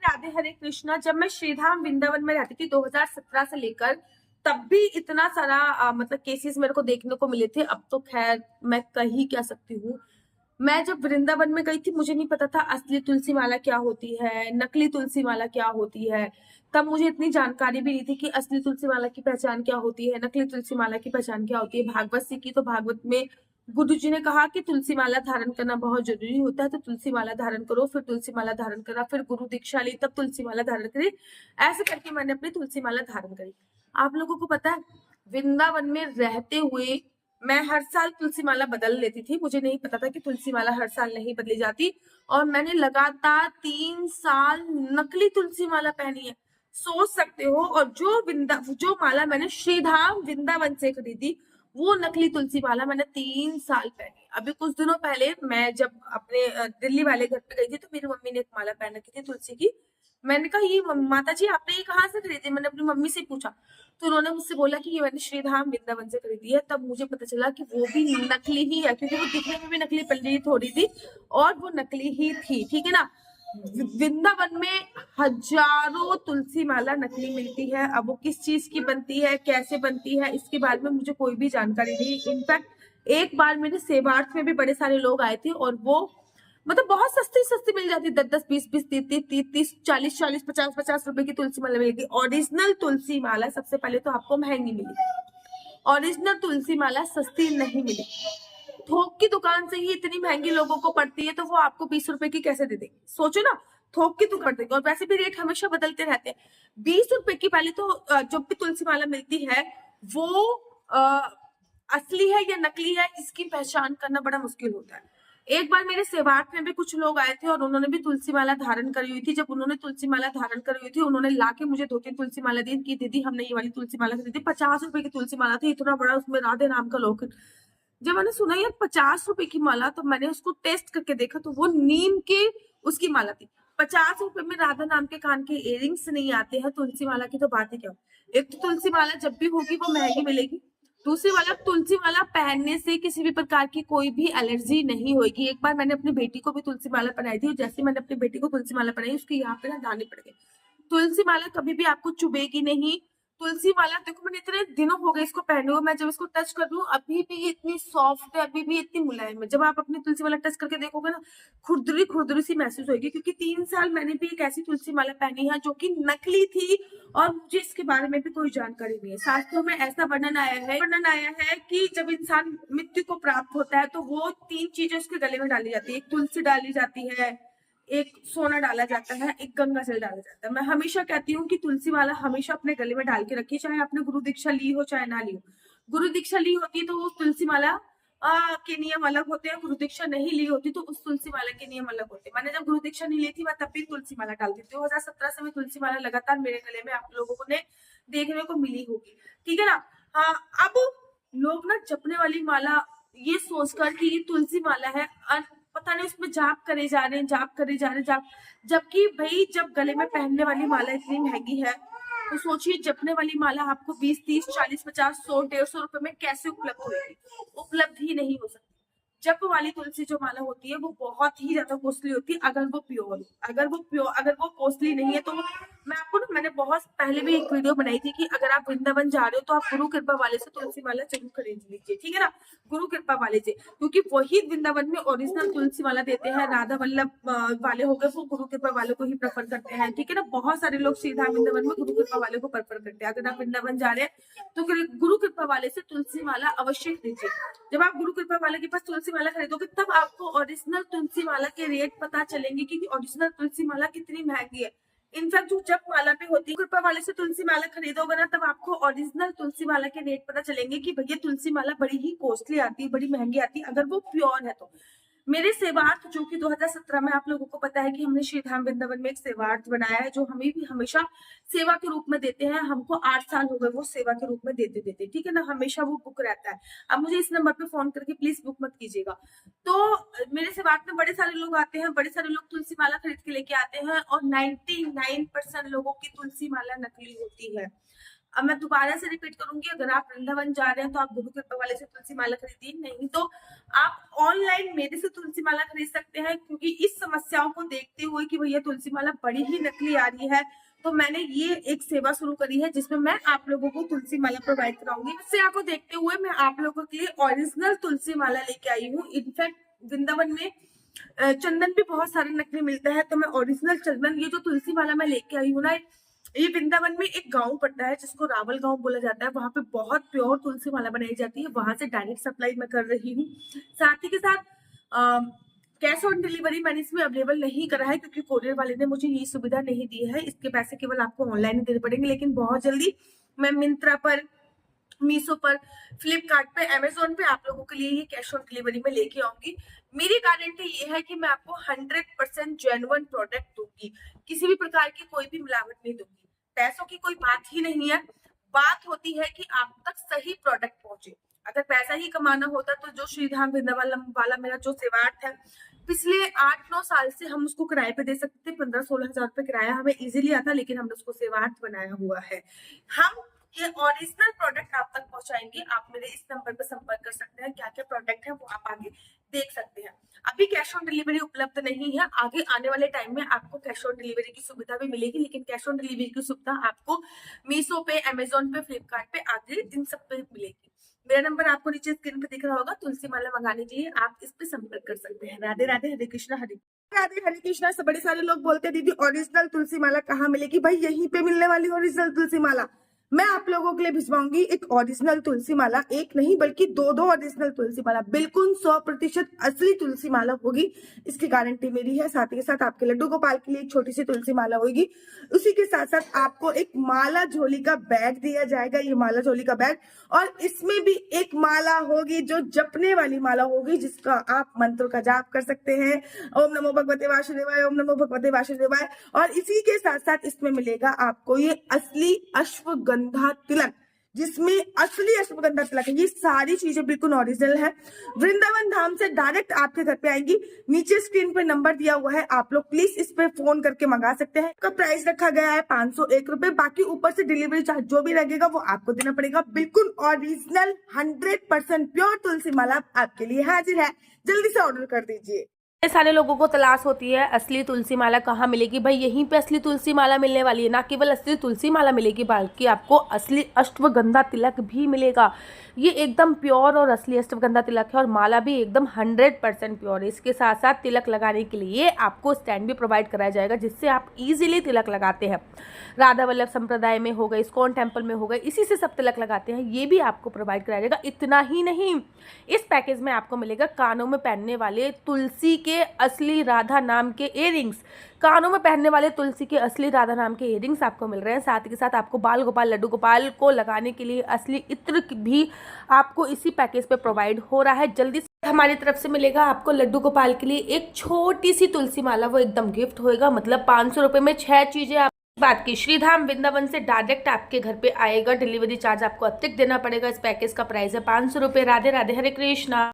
राधे हरे कृष्णा। जब मैं श्रीधाम वृंदावन में रहती थी 2017 से लेकर, तब भी इतना सारा मतलब केसेस मेरे को देखने को मिले थे। अब तो खैर मैं कही क्या सकती हूँ। मैं जब वृंदावन में गई थी मुझे नहीं पता था असली तुलसी माला क्या होती है, नकली तुलसी माला क्या होती है। तब मुझे इतनी जानकारी भी नहीं थी कि असली तुलसी माला की पहचान क्या होती है, नकली तुलसी माला की पहचान क्या होती है। भागवत सीखी तो भागवत में गुरु जी ने कहा कि तुलसी माला धारण करना बहुत जरूरी होता है, तो तुलसी माला धारण करो। फिर तुलसी माला धारण करा, फिर गुरु दीक्षा ली, तब तुलसी माला धारण करी। ऐसे करके मैंने अपनी तुलसी माला धारण करी। आप लोगों को पता है, वृंदावन में रहते हुए मैं हर साल तुलसी माला बदल लेती थी। मुझे नहीं पता था कि तुलसी माला हर साल नहीं बदली जाती। और मैंने लगातार 3 साल नकली तुलसी माला पहनी है, सोच सकते हो। और जो माला मैंने श्रीधाम वृंदावन से खरीदी, वो नकली तुलसी माला मैंने 3 साल पहनी। अभी कुछ दिनों पहले मैं जब अपने दिल्ली वाले घर पे गई थी, तो मेरी मम्मी ने एक माला पहन रखी थी तुलसी की। मैंने कहा, ये माता जी आपने ये कहाँ से खरीदी? मैंने अपनी मम्मी से पूछा, तो उन्होंने मुझसे बोला कि ये मैंने श्रीधाम वृंदावन से खरीदी है। तब मुझे पता चला कि वो भी नकली ही है, क्योंकि वो दिखने में भी नकली पल्ली थोड़ी थी और वो नकली ही थी, ठीक है ना। वृंदावन में हजारों तुलसी माला नकली मिलती है। अब वो किस चीज की बनती है, कैसे बनती है, इसके बारे में मुझे कोई भी जानकारी नहीं। इनफैक्ट एक बार मेरे सेवार्थ में भी बड़े सारे लोग आए थे, और वो मतलब बहुत सस्ती सस्ती मिल जाती, 10-10, 20-20, 30-30, 30, 40-40, 50-50 रुपए की तुलसी माला मिलेगी। ओरिजिनल तुलसी माला सबसे पहले तो आपको महंगी मिली, ओरिजिनल तुलसी माला सस्ती नहीं मिली। थोक की दुकान से ही इतनी महंगी लोगों को पड़ती है, तो वो आपको 20 रुपए की कैसे दे देंगे? सोचो ना, थोक की दुकान देंगे। और वैसे भी रेट हमेशा बदलते रहते हैं। 20 रुपए की पहले तो जब भी तुलसी माला मिलती है, वो असली है या नकली है, इसकी पहचान करना बड़ा मुश्किल होता है। एक बार मेरे सेवार्थ में भी कुछ लोग आए थे और उन्होंने भी तुलसी माला धारण करी हुई थी। जब उन्होंने तुलसी माला धारण करी हुई थी, उन्होंने लाके मुझे 2-3 तुलसी माला दी कि दीदी हमने ये वाली तुलसी माला खरीदी। 50 रुपए की तुलसी माला थी, इतना बड़ा उसमें राधे नाम का लॉकेट। जब मैंने सुना यार 50 रुपए की माला, तो मैंने उसको टेस्ट करके देखा, तो वो नीम की उसकी माला थी। 50 रुपए में राधा नाम के कान के इयरिंग्स नहीं आते हैं, तुलसी माला की तो बात ही क्या हो। एक तो तुलसी माला जब भी होगी वो महंगी मिलेगी, दूसरी वाला तुलसी माला पहनने से किसी भी प्रकार की कोई भी एलर्जी नहीं होगी। एक बार मैंने अपनी बेटी को भी तुलसी माला पहनाई थी, और जैसे मैंने अपनी बेटी को तुलसी माला पहनाई, उसके यहाँ पे ना दाने पड़ गए। तुलसी माला कभी भी आपको चुभेगी नहीं। तुलसी माला देखो, मैंने इतने दिनों हो गए इसको पहने हुए, मैं जब इसको टच कर लूं अभी भी ये इतनी सॉफ्ट है, अभी भी इतनी मुलायम है। जब आप अपनी तुलसी माला टच करके देखोगे ना, खुरदुरी खुरदुरी सी महसूस होगी, क्योंकि 3 साल मैंने भी एक ऐसी तुलसी माला पहनी है जो कि नकली थी, और मुझे इसके बारे में भी कोई जानकारी नहीं है। शास्त्रों में ऐसा वर्णन आया है कि जब इंसान मृत्यु को प्राप्त होता है, तो वो 3 चीजें उसके गले में डाली जाती है। एक तुलसी डाली जाती है, एक सोना डाला जाता है, एक गंगा जल डाला जाता है। मैं हमेशा कहती हूँ कि तुलसी माला हमेशा अपने गले में डाल के रखिए, चाहे आपने गुरु दीक्षा ली हो चाहे ना ली हो। गुरु दीक्षा ली होती तो उस तुलसी माला के नियम अलग होते हैं, गुरु दीक्षा नहीं ली होती तो उस तुलसी माला के नियम अलग होते हैं। मैंने जब गुरु दीक्षा नहीं ली थी, मैं तब भी तुलसी माला डालती थी। 2017 से मैं तुलसी माला लगातार मेरे गले में आप लोगों को ने देखने को मिली होगी, ठीक है ना। हाँ, अब लोग ना जपने वाली माला ये सोचकर कि ये तुलसी माला है, पता नहीं उसमें जाप करे जा रहे हैं, जाप करे जा रहे हैं, जाप। जबकि भाई जब गले में पहनने वाली माला इतनी महंगी है, तो सोचिए जपने वाली माला आपको 20, 30, 40, 50, 100, 150 रुपए में कैसे उपलब्ध होगी? उपलब्ध ही नहीं हो सकती। जप वाली तुलसी जो माला होती है वो बहुत ही ज्यादा कॉस्टली होती है, अगर वो प्योर हो। अगर वो कॉस्टली नहीं है, तो मैं आपको ना, मैंने बहुत पहले भी एक वीडियो बनाई थी कि अगर आप वृंदावन जा रहे हो तो आप गुरु कृपा वाले से तुलसी माला जरूर खरीद लीजिए, ठीक है ना। गुरु कृपा वाले से, क्योंकि वही वृंदावन में ओरिजिनल तुलसी माला देते हैं। राधा वल्लभ वाले हो गए, वो गुरु कृपा वाले को ही प्रेफर करते हैं, ठीक है ना। बहुत सारे लोग सीधा वृंदावन में गुरु कृपा वाले को प्रेफर करते हैं। अगर आप वृंदावन जा रहे हैं तो गुरु कृपा वाले से तुलसी माला अवश्य खरीदिए। जब आप गुरु कृपा वाले के पास तुलसी माला खरीदोगे, तब आपको ओरिजिनल तुलसी माला के रेट पता चलेंगे कि ओरिजिनल तुलसी माला कितनी महंगी है। इनफैक्ट जो जप माला पे होती है, कृपा वाले से तुलसी माला खरीदोगे ना, तब आपको ओरिजिनल तुलसी माला के रेट पता चलेंगे कि भैया तुलसी माला बड़ी ही कॉस्टली आती है, बड़ी महंगी आती है, अगर वो प्योर है तो। मेरे सेवार्थ, जो कि 2017 में, आप लोगों को पता है कि हमने श्रीधाम वृंदावन में एक सेवार्थ बनाया है, जो हमें भी हमेशा सेवा के रूप में देते हैं। हमको 8 साल हो गए वो सेवा के रूप में देते देते, ठीक है ना। हमेशा वो बुक रहता है। अब मुझे इस नंबर पे फोन करके प्लीज बुक मत कीजिएगा। तो मेरे सेवार्थ में बड़े सारे लोग आते हैं, बड़े सारे लोग तुलसी माला खरीद के लेके आते हैं, और 99% लोगों की तुलसी माला नकली होती है। अब मैं दोबारा से रिपीट करूंगी, अगर आप वृंदावन जा रहे हैं तो आप गुरु कृपा वाले से तुलसी माला खरीदिए, नहीं तो आप ऑनलाइन मेरे से तुलसी माला खरीद सकते हैं। क्योंकि इस समस्याओं को देखते हुए कि भैया तुलसी माला बड़ी ही नकली आ रही है, तो मैंने ये एक सेवा शुरू करी है जिसमें मैं आप लोगों को तुलसी माला प्रोवाइड कराऊंगी। समस्या को देखते हुए मैं आप लोगों के लिए ओरिजिनल तुलसी माला लेके आई हूँ। इनफैक्ट वृंदावन में चंदन भी बहुत सारे नकली मिलता है, तो मैं ओरिजिनल चंदन, ये जो तुलसी माला मैं लेके आई हूँ ना, ये वृंदावन में एक गांव पड़ता है जिसको रावल गांव बोला जाता है, वहां पे बहुत प्योर तुलसी माला बनाई जाती है, वहां से डायरेक्ट सप्लाई मैं कर रही हूँ। साथ ही के साथ कैश ऑन डिलीवरी मैंने इसमें अवेलेबल नहीं करा है, क्योंकि कोरियर वाले ने मुझे ये सुविधा नहीं दी है। इसके पैसे केवल आपको ऑनलाइन ही देने पड़ेंगे, लेकिन बहुत जल्दी मैं मिंत्रा पर, मीशो पर, फ्लिपकार्ट पे, अमेजोन पे आप लोगों के लिए ये कैश ऑन डिलीवरी में लेके आऊंगी। मेरी गारंटी ये है कि मैं आपको 100% जेन्युइन प्रोडक्ट दूंगी, किसी भी प्रकार की कोई भी मिलावट नहीं दूंगी। पैसों की कोई बात ही नहीं है, बात होती है कि आप तक सही प्रोडक्ट पहुंचे। अगर पैसा ही कमाना होता तो जो श्रीधाम वृंदावन वाला मेरा जो सेवार्थ है, पिछले 8-9 साल से हम उसको किराए पे दे सकते थे, 15-16 हजार रुपए किराया हमें इजीली आता, लेकिन हमने उसको सेवार्थ बनाया हुआ है। हम ये ओरिजिनल प्रोडक्ट आप तक पहुंचाएंगे। आप मेरे इस नंबर पर संपर्क कर सकते हैं, क्या क्या प्रोडक्ट है वो आप आगे देख सकते हैं। अभी कैश ऑन डिलीवरी उपलब्ध नहीं है, आगे आने वाले टाइम में आपको कैश ऑन डिलीवरी की सुविधा भी मिलेगी, लेकिन कैश ऑन डिलीवरी की सुविधा आपको मीशो पे, अमेजोन पे, फ्लिपकार्ट पे, आगे इन सब पे मिलेगी। मेरा नंबर आपको नीचे स्क्रीन पे दिख रहा होगा, तुलसी माला मंगाने के लिए आप इस पे संपर्क कर सकते हैं। राधे राधे, हरे कृष्णा, हरे राधे, हरे कृष्णा। सब बड़े सारे लोग बोलते हैं दीदी ओरिजिनल तुलसी माला कहाँ मिलेगी? भाई यहीं पे मिलने वाली ओरिजिनल तुलसी माला मैं आप लोगों के लिए भिजवाऊंगी। एक ओरिजिनल तुलसी माला, एक नहीं बल्कि दो ओरिजिनल तुलसी माला, बिल्कुल 100% असली तुलसी माला होगी, इसकी गारंटी मेरी है। साथ ही साथ आपके लड्डू गोपाल के लिए एक छोटी सी तुलसी माला होगी। उसी के साथ साथ आपको एक माला झोली का बैग दिया जाएगा, ये माला झोली का बैग, और इसमें भी एक माला होगी जो जपने वाली माला होगी, जिसका आप मंत्र का जाप कर सकते हैं, ओम नमो भगवते वासुदेवाय, ओम नमो भगवते वासुदेवाय। और इसी के साथ साथ इसमें मिलेगा आपको ये असली अश्वगंधा तिलक, जिसमें असली अश्वगंधा तिलक है। ये सारी चीजें बिल्कुल ओरिजिनल है, वृंदावन धाम से डायरेक्ट आपके घर पे आएंगी। नीचे स्क्रीन पे नंबर दिया हुआ है, आप लोग प्लीज इस पे फोन करके मंगा सकते हैं। इसका प्राइस रखा गया है 501 रुपए, बाकी ऊपर से डिलीवरी चार्ज जो भी लगेगा वो आपको देना पड़ेगा। बिल्कुल ओरिजिनल 100% प्योर तुलसी माला आपके लिए हाजिर है, जल्दी से ऑर्डर कर दीजिए। सारे लोगों को तलाश होती है असली तुलसी माला कहाँ मिलेगी। भाई यहीं पे असली तुलसी माला मिलने वाली है। ना केवल असली तुलसी माला मिलेगी बल्कि आपको असली अश्वगंधा तिलक भी मिलेगा। ये एकदम प्योर और असली अश्वगंधा तिलक है और माला भी एकदम 100% प्योर है। इसके साथ साथ तिलक लगाने के लिए आपको स्टैंड भी प्रोवाइड कराया जाएगा, जिससे आप इजीली तिलक लगाते हैं। राधा वल्लभ संप्रदाय में हो गए, इस्कॉन टेम्पल में हो गए, इसी से सब तिलक लगाते हैं, ये भी आपको प्रोवाइड कराया जाएगा। इतना ही नहीं, इस पैकेज में आपको मिलेगा कानों में पहनने वाले तुलसी के असली राधा नाम के इयररिंग्स। कानों में पहनने वाले तुलसी के असली राधा नाम के इयररिंग्स आपको मिल रहे हैं। साथ ही के साथ आपको बाल गोपाल, लड्डू गोपाल को लगाने के लिए असली इत्र भी आपको इसी पैकेज पे प्रोवाइड हो रहा है। जल्दी से हमारी तरफ से मिलेगा आपको लड्डू गोपाल के लिए एक छोटी सी तुलसी माला, वो एकदम गिफ्ट होएगा। मतलब 500 रुपये में 6 चीजें आप बात की। श्रीधाम वृंदावन से डायरेक्ट आपके घर पे आएगा, डिलीवरी चार्ज आपको अतिरिक्त देना पड़ेगा। इस पैकेज का प्राइस है 500 रुपये। राधे राधे, हरे कृष्णा।